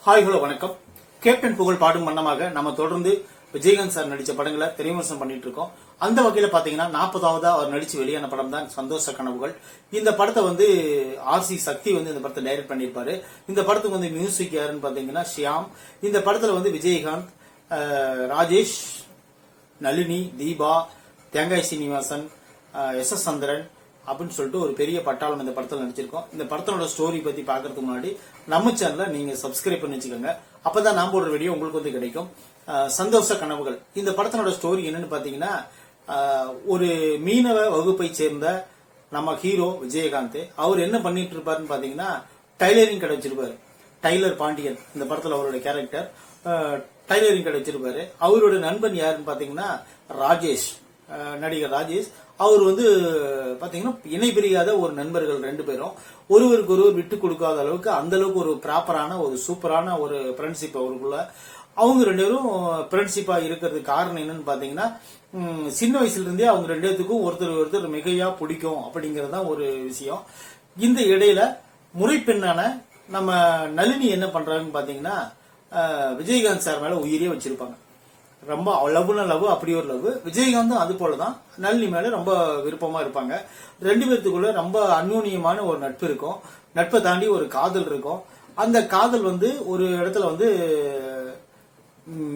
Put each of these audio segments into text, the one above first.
Hi hello வணக்கம். Captain புகழ் பாடும் வண்ணமாக நம்ம தொடர்ந்து விஜயகாந்த் சார் நடிச்ச படங்களை திரைவிமர்சனம் பண்ணிட்டு இருக்கோம். அந்த வகையில பாத்தீங்கன்னா 40வது அவர் நடிச்சு வெளியான படம் தான் சந்தோஷ கனவுகள். இந்த படத்தை வந்து RC சக்தி வந்து இந்த படத்தை டைரக்ட் பண்ணிருப்பாரு. இந்த படத்துக்கு வந்து மியூசிக் யாருன்னு பாத்தீங்கன்னா ஷியாம். இந்த படத்துல வந்து விஜயகாந்த், ராஜேஷ், நளினி, தீபா, தேங்காய் சீனிவாசன், SS சந்திரன் அப்படின்னு சொல்லிட்டு ஒரு பெரிய பட்டாளம் இந்த படத்தில் நடிச்சிருக்கோம். இந்த படத்தோட ஸ்டோரி பத்தி பாக்குறதுக்கு முன்னாடி நம்ம சேனலை நீங்க சப்ஸ்கிரைப் பண்ணி வச்சுக்கோங்க. அப்பதான் நான் போடுற வீடியோ உங்களுக்கு வந்து கிடைக்கும். சந்தோஷ கனவுகள் இந்த படத்தோட ஸ்டோரி என்னன்னு பாத்தீங்கன்னா, ஒரு மீனவ வகுப்பை சேர்ந்த நம்ம ஹீரோ விஜயகாந்த் அவர் என்ன பண்ணிட்டு இருப்பாருன்னு பாத்தீங்கன்னா, டைலரிங் கடை வச்சிருப்பாரு. டைலர் பாண்டியன் இந்த படத்துல அவருடைய கேரக்டர். டைலரிங் கடை வச்சிருப்பாரு. அவரோட நண்பன் யாருன்னு பாத்தீங்கன்னா ராஜேஷ், நடிகர் ராஜேஷ். அவர் வந்து பாத்தீங்கன்னா இணை பிரியாத ஒரு நண்பர்கள், ரெண்டு பேரும் ஒருவருக்கு ஒருவர் விட்டு கொடுக்காத அளவுக்கு அந்த அளவுக்கு ஒரு ப்ராப்பரான ஒரு சூப்பரான ஒரு ஃப்ரெண்ட்ஷிப் அவருக்குள்ள. அவங்க ரெண்டு பேரும் ஃப்ரெண்ட்ஷிப்பா இருக்கிறதுக்கு காரணம் என்னன்னு பாத்தீங்கன்னா, சின்ன வயசுல இருந்தே அவங்க ரெண்டு பேத்துக்கும் ஒருத்தர் மிகையா பிடிக்கும் அப்படிங்கறதுதான் ஒரு விஷயம். இந்த இடையில முறைப்பெண்ணான நம்ம நளினி என்ன பண்றாங்கன்னு பாத்தீங்கன்னா, விஜயகாந்த் சார் மேல உயிரே வச்சிருப்பாங்க. ரொம்ப லவ்னா லவ், அப்படி ஒரு லவ். விஜயகாந்தும் அது போலதான் நளினி மேல ரொம்ப விருப்பமா இருப்பாங்க. ரெண்டு பேர்த்துக்குள்ள ரொம்ப அந்யோன்யமான ஒரு நட்பு இருக்கும். நட்பை தாண்டி ஒரு காதல் இருக்கும். அந்த காதல் வந்து ஒரு இடத்துல வந்து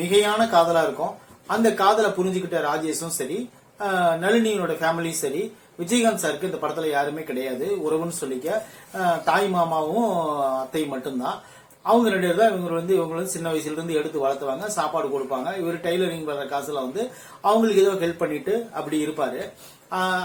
மிகையான காதலா இருக்கும். அந்த காதலை புரிஞ்சுக்கிட்ட ராஜேஷும் சரி, நளினியோட ஃபேமிலியும் சரி, விஜயகாந்த் சாருக்கு இந்த படத்துல யாருமே கிடையாது. உறவுன்னு சொல்லிக்க தாய் மாமாவும் அத்தையும் மட்டும்தான். அவங்க ரெண்டு பேர் தான் இவங்க வந்து சின்ன வயசுல இருந்து எடுத்து வளர்த்துவாங்க, சாப்பாடு கொடுப்பாங்க. இவர் டைலரிங் வர காசுல வந்து அவங்களுக்கு ஏதோ ஹெல்ப் பண்ணிட்டு அப்படி இருப்பாரு.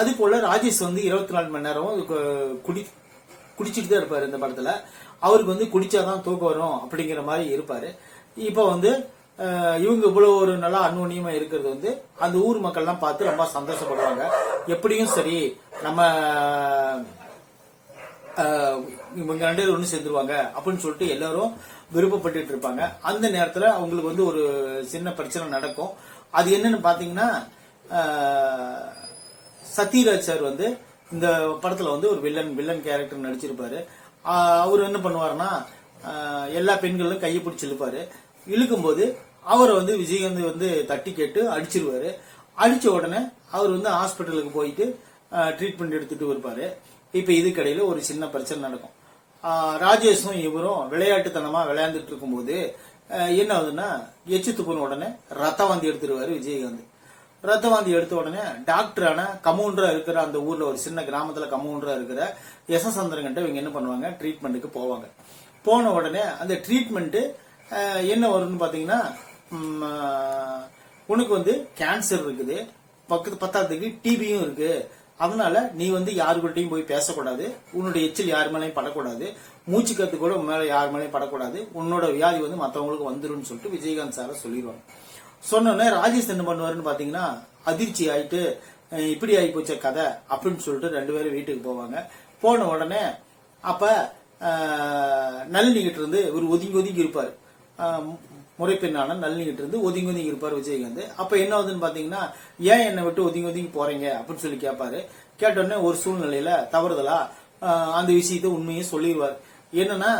அது போல ராஜேஷ் வந்து 24 மணி நேரம் குடிச்சிட்டு தான் இருப்பாரு. இந்த படத்துல அவருக்கு வந்து குடிச்சாதான் தூக்கம் வரும் அப்படிங்கிற மாதிரி இருப்பாரு. இப்ப வந்து இவங்க இவ்வளவு ஒரு நல்லா அந்யோன்யமா இருக்கிறது வந்து அந்த ஊர் மக்கள் எல்லாம் பார்த்து ரொம்ப சந்தோஷப்படுவாங்க. எப்படியும் சரி நம்ம இவங்க ரெண்டு பேரும் ஒண்ணு சேர்ந்துருவாங்க அப்படின்னு சொல்லிட்டு எல்லாரும் விருப்பப்பட்டு இருப்பாங்க. அந்த நேரத்துல அவங்களுக்கு வந்து ஒரு சின்ன பிரச்சனை நடக்கும். அது என்னன்னு பாத்தீங்கன்னா, சத்யராஜ் சார் வந்து இந்த படத்துல வந்து ஒரு வில்லன் கேரக்டர் நடிச்சிருப்பாரு. அவர் என்ன பண்ணுவாருன்னா, எல்லா பெண்களும் கையை பிடிச்சி இழுப்பாரு. இழுக்கும் போது அவரை வந்து விஜயகாந்த் வந்து தட்டி கேட்டு அடிச்சிருவாரு. அடிச்ச உடனே அவர் வந்து ஹாஸ்பிட்டலுக்கு போயிட்டு ட்ரீட்மெண்ட் எடுத்துட்டு இருப்பாரு. இப்ப இதுக்கடையில ஒரு சின்ன பிரச்சனை நடக்கும். ராஜேஷும் இவரும் விளையாட்டுத்தனமா விளையாண்டுட்டு இருக்கும் போது என்ன ஆகுதுன்னா, எச்சு துப்புன உடனே ரத்த வாந்தி எடுத்துருவாரு விஜயகாந்த். ரத்த வாந்தி எடுத்த உடனே டாக்டரான கமௌண்டரா இருக்கிற அந்த ஊர்ல ஒரு சின்ன கிராமத்துல கமௌண்டரா இருக்கிற SS சந்திரன் கிட்ட இவங்க என்ன பண்ணுவாங்க, ட்ரீட்மெண்ட்டுக்கு போவாங்க. போன உடனே அந்த ட்ரீட்மெண்ட் என்ன வரும்னு பாத்தீங்கன்னா, உனக்கு வந்து கேன்சர் இருக்குது, பத்தாவதுக்கு டிபியும் இருக்கு. அதனால நீ வந்து யாருக்கிட்டையும் போய் பேசக்கூடாது, உன்னோட எச்சில் யார் மேலையும் படக்கூடாது, மூச்சு கத்து கூட மேல யார் மேலையும் படக்கூடாது, உன்னோட வியாதி வந்து மத்தவங்களுக்கு வந்துடும் சொல்லிட்டு விஜயகாந்த் சார சொல்லிடுவாங்க. சொன்னோடனே ராஜேஷ் என்ன பண்ணுவாருன்னு பாத்தீங்கன்னா, அதிர்ச்சி ஆயிட்டு இப்படி ஆகி போச்ச கதை அப்படின்னு சொல்லிட்டு ரெண்டு பேரும் வீட்டுக்கு போவாங்க. போன உடனே அப்ப நளினி கிட்ட இருந்து ஒரு ஒதுங்கி இருப்பாரு. முறைப்பெண்ணான நளினி கிட்ட இருந்து ஒதுங்கி இருப்பாரு விஜயகாந்த். அப்ப என்ன ஆகுதுன்னு பாத்தீங்கன்னா, ஏன் என்னை விட்டு ஒதுங்கி போறீங்க அப்படின்னு சொல்லி கேட்பாரு. கேட்டோடனே ஒரு சூழ்நிலையில தவறுதலா அந்த விஷயத்த உண்மையை சொல்லிடுவார். என்னன்னா,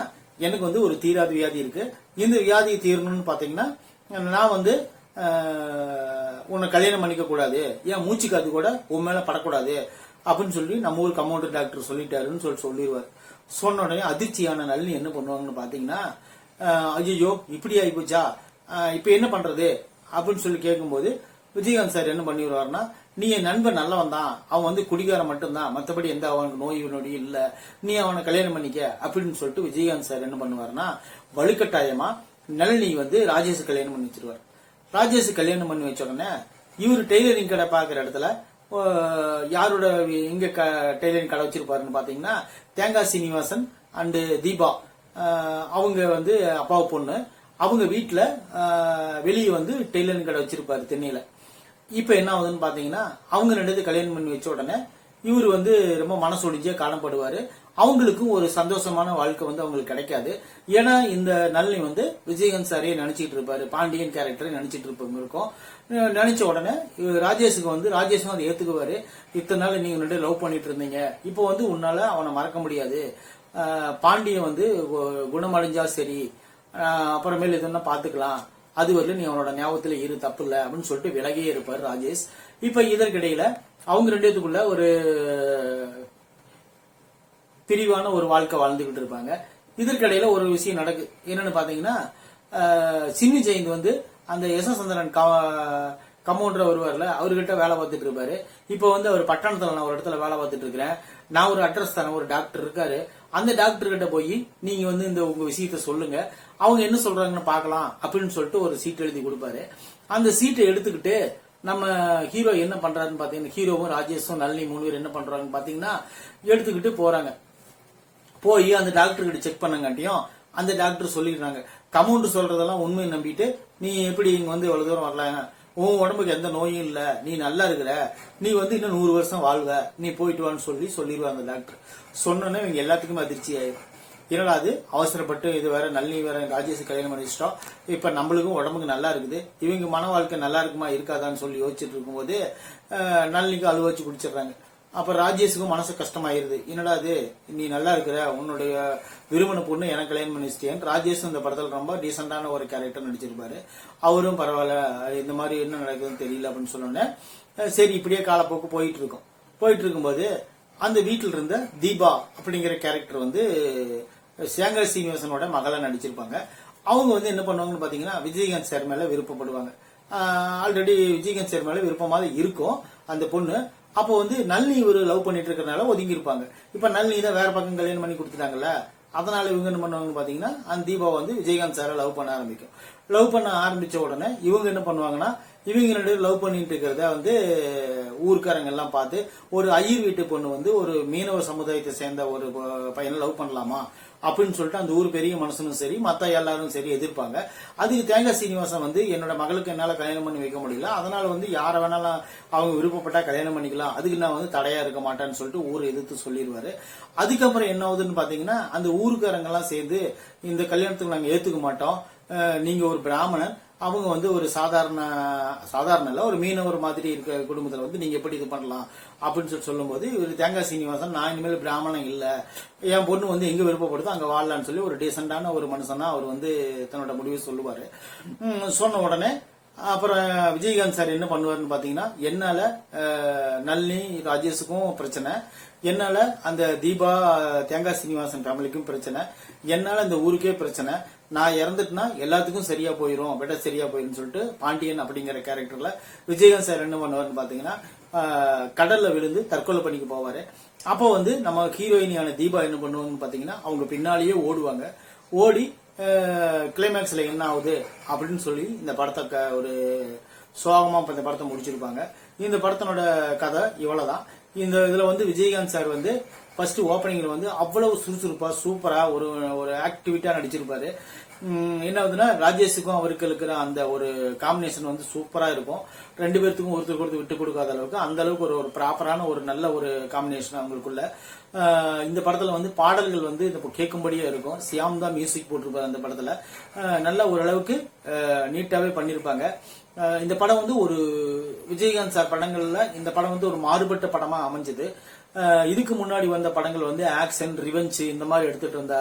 எனக்கு வந்து ஒரு தீராத வியாதி இருக்கு, இந்த வியாதியை தீரணும்னு பாத்தீங்கன்னா நான் வந்து உன்னை கல்யாணம் பண்ணிக்க கூடாது, ஏன் மூச்சு காத்து கூட உன் மேல படக்கூடாது அப்படின்னு சொல்லி நம்ம ஊர் கமௌண்டர் டாக்டர் சொல்லிட்டாருன்னு சொல்லிடுவார். சொன்ன உடனே அதிர்ச்சியான நளினி என்ன பண்ணுவாங்கன்னு பாத்தீங்கன்னா, ஐயோ இப்படி ஆகி போச்சா, இப்ப என்ன பண்றது அப்படின்னு சொல்லி கேட்கும்போது விஜயகாந்த் சார் என்ன பண்ணிடுவாருன்னா, நீ என் நண்பன் நல்லவன் தான், அவன் வந்து குடிகாரன் மட்டும்தான், மற்றபடி எந்த அவனுக்கு நோய் நொடி இல்ல, நீ அவனை கல்யாணம் பண்ணிக்க அப்படின்னு சொல்லிட்டு விஜயகாந்த் சார் என்ன பண்ணுவாருன்னா, வலுக்கட்டாயமா நளினி வந்து ராஜேஷ் கல்யாணம் பண்ணி வச்சிருவார். ராஜேஷ் கல்யாணம் பண்ணி வச்ச உடனே இவரு டெய்லரிங் கடை பாக்குற இடத்துல யாரோட இங்க டெய்லரிங் கடை வச்சிருப்பாருன்னு பாத்தீங்கன்னா, தேங்காய் சீனிவாசன் அண்ட் தீபா, அவங்க வந்து அப்பாவு பொண்ணு. அவங்க வீட்டுல வெளியே வந்து டெய்லரிங் கடை வச்சிருப்பாரு தென்னையில. இப்ப என்ன ஆகுதுன்னு பாத்தீங்கன்னா, அவங்க ரெண்டு கல்யாணம் பண்ணி வச்ச உடனே இவர் வந்து ரொம்ப மனசொடிஞ்சே காணப்படுவாரு. அவங்களுக்கும் ஒரு சந்தோஷமான வாழ்க்கை வந்து அவங்களுக்கு கிடைக்காது. ஏன்னா இந்த நளினி வந்து விஜயகாந்த் சாரையே நினைச்சிட்டு இருப்பாரு, பாண்டியன் கேரக்டரை நினைச்சிட்டு இருப்பாங்க இருக்கும். நினைச்ச உடனே ராஜேஷுக்கு வந்து ராஜேஷும் அதை ஏத்துக்குவாரு. இத்தனை நாள் நீங்க ரெண்டு லவ் பண்ணிட்டு இருந்தீங்க, இப்போ வந்து உன்னால அவனை மறக்க முடியாது, பாண்டியன் வந்து குணமடைஞ்சா சரி, அப்புறமேல எதுனா பாத்துக்கலாம், அது வரல நீ அவனோட ஞாபகத்துல இரு, தப்பு இல்ல அப்படின்னு சொல்லிட்டு விலகியே இருப்பாரு ராஜேஷ். இப்ப இதற்கிடையில அவங்க 2 பேத்துக்குள்ள ஒரு பிரிவான ஒரு வாழ்க்கை வாழ்ந்துகிட்டு இருப்பாங்க. இதற்கிடையில ஒரு விஷயம் நடக்கு. என்னன்னு பாத்தீங்கன்னா, சின்னி ஜெயந்த் வந்து அந்த யசசந்திரன் கமௌண்டர் வருவார்ல, அவர்கிட்ட வேலை பார்த்துட்டு இருப்பாரு. இப்ப வந்து அவர் பட்டணத்துல நான் ஒரு இடத்துல வேலை பார்த்துட்டு இருக்கிறேன், நான் ஒரு அட்ரஸ் தரேன், ஒரு டாக்டர் இருக்காரு, அந்த டாக்டர் கிட்ட போய் நீங்க வந்து இந்த உங்க விஷயத்த சொல்லுங்க, அவங்க என்ன சொல்றாங்கன்னு பாக்கலாம் அப்படின்னு சொல்லிட்டு ஒரு சீட் எழுதி கொடுப்பாரு. அந்த சீட்டை எடுத்துக்கிட்டு நம்ம ஹீரோ என்ன பண்றாருன்னு பாத்தீங்கன்னா, ஹீரோவும் ராஜேஷும் நளினி 3 பேர் என்ன பண்றாங்கன்னு பாத்தீங்கன்னா, எடுத்துக்கிட்டு போறாங்க. போய் அந்த டாக்டர் கிட்ட செக் பண்ணங்காட்டியும் அந்த டாக்டர் சொல்லிடுறாங்க, கமௌண்ட் சொல்றதெல்லாம் உண்மையை நம்பிட்டு நீ எப்படி இங்க வந்து இவ்வளவு தூரம் வரலாம், உன் உடம்புக்கு எந்த நோயும் இல்ல, நீ நல்லா இருக்கிற, நீ வந்து இன்னும் 100 வருஷம் வாழ்வ, நீ போயிட்டு வான்னு சொல்லிடுவாங்க அந்த டாக்டர். சொன்னோன்னே இவங்க எல்லாத்துக்குமே அதிர்ச்சி ஆயிடும். என்னடா அது அவசரப்பட்டு இது வேற நளினி வேற ராஜேஷ் கல்யாணம் பண்ணிச்சிட்டோம், இப்ப நம்மளுக்கும் உடம்புக்கு நல்லா இருக்குது, இவங்க மன வாழ்க்கை நல்லா இருக்குமா இருக்காதான்னு சொல்லி யோசிச்சுட்டு இருக்கும்போது நளினிக்கு அழுவ வச்சு குடிச்சிடுறாங்க. அப்ப ராஜேஷுக்கும் மனசு கஷ்டமாயிருது, என்னடா அது நீ நல்லா இருக்கிற, உன்னுடைய விரும்பின பொண்ணு எனக்கு கல்யாணம் பண்ணிச்சிட்டேன். ராஜேஷ் இந்த படத்துல ரொம்ப டீசென்டான ஒரு கேரக்டர் நடிச்சிருப்பாரு. அவரும் பரவாயில்ல, இந்த மாதிரி என்ன நடக்குதுன்னு தெரியல அப்படின்னு சொன்னோன்னே சரி இப்படியே காலப்போக்கு போயிட்டு இருக்கும்போது அந்த வீட்டில் இருந்த தீபா அப்படிங்கிற கேரக்டர் வந்து சேங்கர் சீனிவாசனோட மகளை நடிச்சிருப்பாங்க. அவங்க வந்து என்ன பண்ணுவாங்கன்னு பாத்தீங்கன்னா, விஜயகாந்த் சார் மேல விருப்பப்படுவாங்க. ஆல்ரெடி விஜயகாந்த் சார் மேல விருப்பமாக இருக்கும் அந்த பொண்ணு. அப்போ வந்து நளினி ஒரு லவ் பண்ணிட்டு இருக்கறனால ஒதுங்கி இருப்பாங்க. இப்ப நளினி தான் வேற பக்கம் கல்யாணம் பண்ணி கொடுத்துட்டாங்கல்ல, அதனால இவங்க என்ன பண்ணுவாங்கன்னு பாத்தீங்கன்னா, அந்த தீபா வந்து விஜயகாந்த் சாரை லவ் பண்ண ஆரம்பிக்கும். லவ் பண்ண ஆரம்பிச்ச உடனே இவங்க என்ன பண்ணுவாங்கன்னா, இவங்க 2 பேரும் லவ் பண்ணிட்டு இருக்கிறத வந்து ஊர்க்காரங்க எல்லாம் பார்த்து, ஒரு ஐயர் வீட்டு பொண்ணு வந்து ஒரு மீனவ சமுதாயத்தை சேர்ந்த ஒரு பையனை லவ் பண்ணலாமா அப்படின்னு சொல்லிட்டு அந்த ஊர் பெரிய மனுஷனும் சரி மத்த எல்லாரும் சரி எதிர்ப்பாங்க. அதுக்கு தேங்காய் சீனிவாசன் வந்து என்னோட மகளுக்கு என்னால கல்யாணம் பண்ணி வைக்க முடியல, அதனால வந்து யார வேணாலும் அவங்க விருப்பப்பட்டா கல்யாணம் பண்ணிக்கலாம், அதுக்கு நான் வந்து தடையா இருக்க மாட்டேன்னு சொல்லிட்டு ஊரை எதிர்த்து சொல்லிடுவாரு. அதுக்கப்புறம் என்ன ஆகுதுன்னு பாத்தீங்கன்னா, அந்த ஊருக்காரங்க எல்லாம் சேர்ந்து இந்த கல்யாணத்துக்கு நாங்க ஏத்துக்க மாட்டோம், நீங்க ஒரு பிராமணன், அவங்க வந்து ஒரு சாதாரண இல்ல ஒரு மீனவர் மாதிரி இருக்க குடும்பத்துல வந்து நீங்க எப்படி இது பண்ணலாம் அப்படின்னு சொல்லும்போது இவர் தேங்காய் சீனிவாசன், நான் இனிமேல் பிராமணன் இல்ல, என் பொண்ணு வந்து எங்க விருப்பப்படுதோ அங்க வாழலான்னு சொல்லி ஒரு டீசென்டான ஒரு மனுஷனா அவர் வந்து தன்னோட முடிவை சொல்லுவாரு. சொன்ன உடனே அப்புறம் விஜயகாந்த் சார் என்ன பண்ணுவாருன்னு பாத்தீங்கன்னா, என்னால நளினி ராஜேஷுக்கும் பிரச்சனை, என்னால அந்த தீபா தேங்காய் சீனிவாசன் ஃபேமிலிக்கும் பிரச்சனை, என்னால இந்த ஊருக்கே பிரச்சனை, நான் இறந்துட்டுனா எல்லாத்துக்கும் சரியா போயிரும், பெட்டர் சரியா போயிரும் சொல்லிட்டு பாண்டியன் அப்படிங்கிற கேரக்டர்ல விஜயகாந்த் சார் என்ன பண்ணுவாருன்னு பாத்தீங்கன்னா, கடல்ல விழுந்து தற்கொலை பண்ணிக்க போவாரு. அப்போ வந்து நம்ம ஹீரோயினியான தீபா என்ன பண்ணுவாங்கன்னு பாத்தீங்கன்னா, அவங்க பின்னாலேயே ஓடுவாங்க. ஓடி கிளைமேக்ஸ்ல என்ன ஆகுது அப்படின்னு சொல்லி இந்த படத்தை ஒரு சோகமா இந்த படத்தை முடிச்சிருப்பாங்க. இந்த படத்தினோட கதை இவ்வளவுதான். இந்த இதுல வந்து விஜயகாந்த் சார் வந்து ஃபர்ஸ்ட் ஓப்பனிங்ல வந்து அவ்வளவு சுறுசுறுப்பா சூப்பரா ஒரு ஆக்டிவிட்டா நடிச்சிருப்பாரு. என்ன ஆகுதுன்னா, ராஜேஷுக்கும் அவருக்கு இருக்கிற அந்த ஒரு காம்பினேஷன் வந்து சூப்பரா இருக்கும். 2 பேர்த்துக்கும் ஒருத்தருக்கு ஒருத்தர் விட்டு கொடுக்காத அளவுக்கு அந்த அளவுக்கு ஒரு ப்ராப்பரான ஒரு நல்ல ஒரு காம்பினேஷன் அவங்களுக்குள்ள. இந்த படத்துல வந்து பாடல்கள் வந்து கேட்கும்படியே இருக்கும். சியாம் தான் மியூசிக் போட்டிருப்பாரு அந்த படத்துல. நல்ல ஓரளவுக்கு நீட்டாவே பண்ணிருப்பாங்க. இந்த படம் வந்து ஒரு விஜயகாந்த் சார் படங்கள்ல இந்த படம் வந்து ஒரு மாறுபட்ட படமா அமைஞ்சது. இதுக்கு முன்னாடி வந்த படங்கள் வந்து ஆக்ஷன் ரிவெஞ்ச் இந்த மாதிரி எடுத்துட்டு இருந்த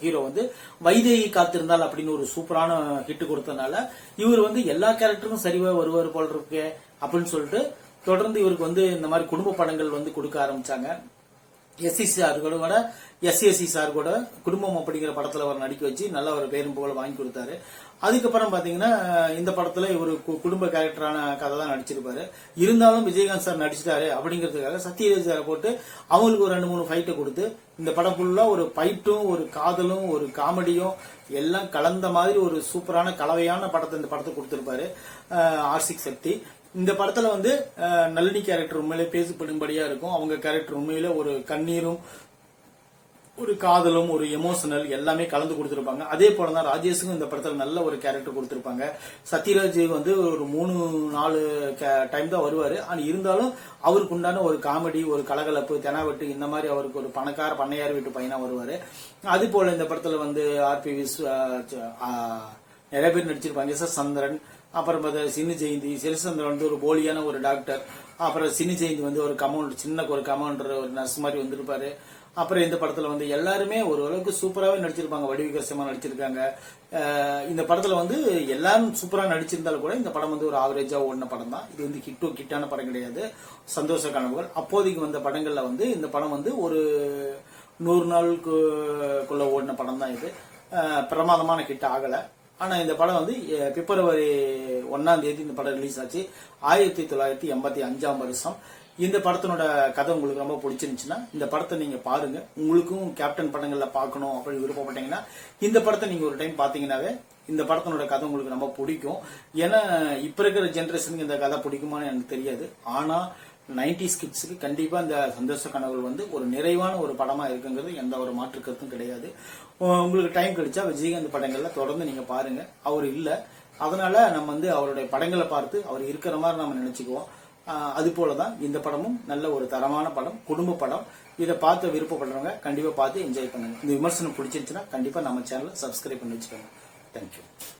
ஹீரோ வந்து வைதேகி காத்திருந்தால் அப்படின்னு ஒரு சூப்பரான ஹிட் கொடுத்ததுனால இவர் வந்து எல்லா கேரக்டருக்கும் சரிவா வருவார் போல் இருக்கு அப்படின்னு சொல்லிட்டு தொடர்ந்து இவருக்கு வந்து இந்த மாதிரி குடும்ப படங்கள் வந்து கொடுக்க ஆரம்பிச்சாங்க. எஸ்சி சார் கூட எஸ்சி சார் கூட குடும்பம் அப்படிங்கிற படத்துல அவர் நடிக்க வச்சு நல்ல ஒரு பேரும் புகழ வாங்கி கொடுத்தாரு. அதுக்கப்புறம் பாத்தீங்கன்னா இந்த படத்துல இவரு குடும்ப கேரக்டரான கதை தான் நடிச்சிருப்பாரு. இருந்தாலும் விஜயகாந்த் சார் நடிச்சிட்டாரு அப்படிங்கிறதுக்காக சத்யராஜ் சாரை போட்டு அவங்களுக்கு ஒரு 2-3 ஃபைட்டை கொடுத்து இந்த படம் ஃபுல்லா ஒரு ஃபைட்டும் ஒரு காதலும் ஒரு காமெடியும் எல்லாம் கலந்த மாதிரி ஒரு சூப்பரான கலவையான படத்தை இந்த படத்தை கொடுத்திருப்பாரு R6 சக்தி. இந்த படத்துல வந்து நளினி கேரக்டர் உண்மையிலே பேசப்படும்படியா இருக்கும். அவங்க கேரக்டர் உண்மையில ஒரு கண்ணீரும் ஒரு காதலும் ஒரு எமோஷனல் எல்லாமே கலந்து கொடுத்திருப்பாங்க. அதே போலதான் ராஜேஷுக்கும் இந்த படத்துல நல்ல ஒரு கேரக்டர் கொடுத்திருப்பாங்க. சத்யராஜ் வந்து ஒரு 3-4 டைம் தான் வருவாரு. ஆனா இருந்தாலும் அவருக்கு உண்டான ஒரு காமெடி ஒரு கலகலப்பு தெனாவெட்டு இந்த மாதிரி அவருக்கு ஒரு பணக்கார பண்ணையார் வீட்டு பையனா வருவாரு. அது போல இந்த படத்துல வந்து RP நிறைய பேர் நடிச்சிருப்பாங்க. எஸ் சந்திரன், அப்புறம் சின்னி ஜெயந்தி, செல்சந்திரன் வந்து ஒரு போலியான ஒரு டாக்டர், அப்புறம் சின்னி ஜெயந்தி வந்து ஒரு கமௌண்டர், சின்ன ஒரு கமௌண்டர் ஒரு நர்ஸ் மாதிரி வந்திருப்பாரு. அப்புறம் இந்த படத்துல வந்து எல்லாருமே ஓரளவுக்கு சூப்பராகவே நடிச்சிருப்பாங்க. வடிவிகரசமா நடிச்சிருக்காங்க. இந்த படத்துல வந்து எல்லாரும் சூப்பரா நடிச்சிருந்தாலும் கூட இந்த படம் வந்து ஒரு ஆவரேஜா ஓடின படம் தான். இது வந்து ஹிட்டான படம் கிடையாது. சந்தோஷ கனவுகள் அப்போதைக்கு வந்த படங்கள்ல வந்து இந்த படம் வந்து ஒரு 100 நாளுக்குள்ள ஓடின படம் தான் இது. பிரமாதமான ஹிட் ஆகல. ஆனா இந்த படம் வந்து பிப்ரவரி 1 இந்த படம் ரிலீஸ் ஆச்சு. 1985 வருஷம். இந்த படத்தினோட கதை உங்களுக்கு ரொம்ப பிடிச்சிருந்துச்சுன்னா இந்த படத்தை நீங்க பாருங்க. உங்களுக்கும் கேப்டன் படங்கள்ல பார்க்கணும் அப்படி விருப்பப்பட்டீங்கன்னா இந்த படத்தை நீங்க ஒரு டைம் பாத்தீங்கன்னாவே இந்த படத்தினோட கதை உங்களுக்கு ரொம்ப பிடிக்கும். ஏன்னா இப்ப இருக்கிற ஜெனரேஷனுக்கு இந்த கதை பிடிக்குமான்னு எனக்கு தெரியாது. ஆனா 90s கிட்ஸுக்கு கண்டிப்பா இந்த சந்தோஷ கனவுகள் வந்து ஒரு நிறைவான ஒரு படமா இருக்குங்கிறது எந்த ஒரு மாற்று கருத்தும் கிடையாது. உங்களுக்கு டைம் கிடைச்சா விஜயகாந்த் படங்கள்ல தொடர்ந்து நீங்க பாருங்க. அவர் இல்ல, அதனால நம்ம வந்து அவருடைய படங்களை பார்த்து அவர் இருக்கிற மாதிரி நம்ம நினைச்சுக்குவோம். அது போலதான் இந்த படமும் நல்ல ஒரு தரமான படம், குடும்ப படம். இதை பார்த்து விருப்பப்படுறவங்க கண்டிப்பா பார்த்து என்ஜாய் பண்ணுங்க. இந்த விமர்சனம் பிடிச்சிருச்சுன்னா கண்டிப்பா நம்ம சேனலை சப்ஸ்கிரைப் பண்ணி வச்சுக்கோங்க. தேங்க்யூ.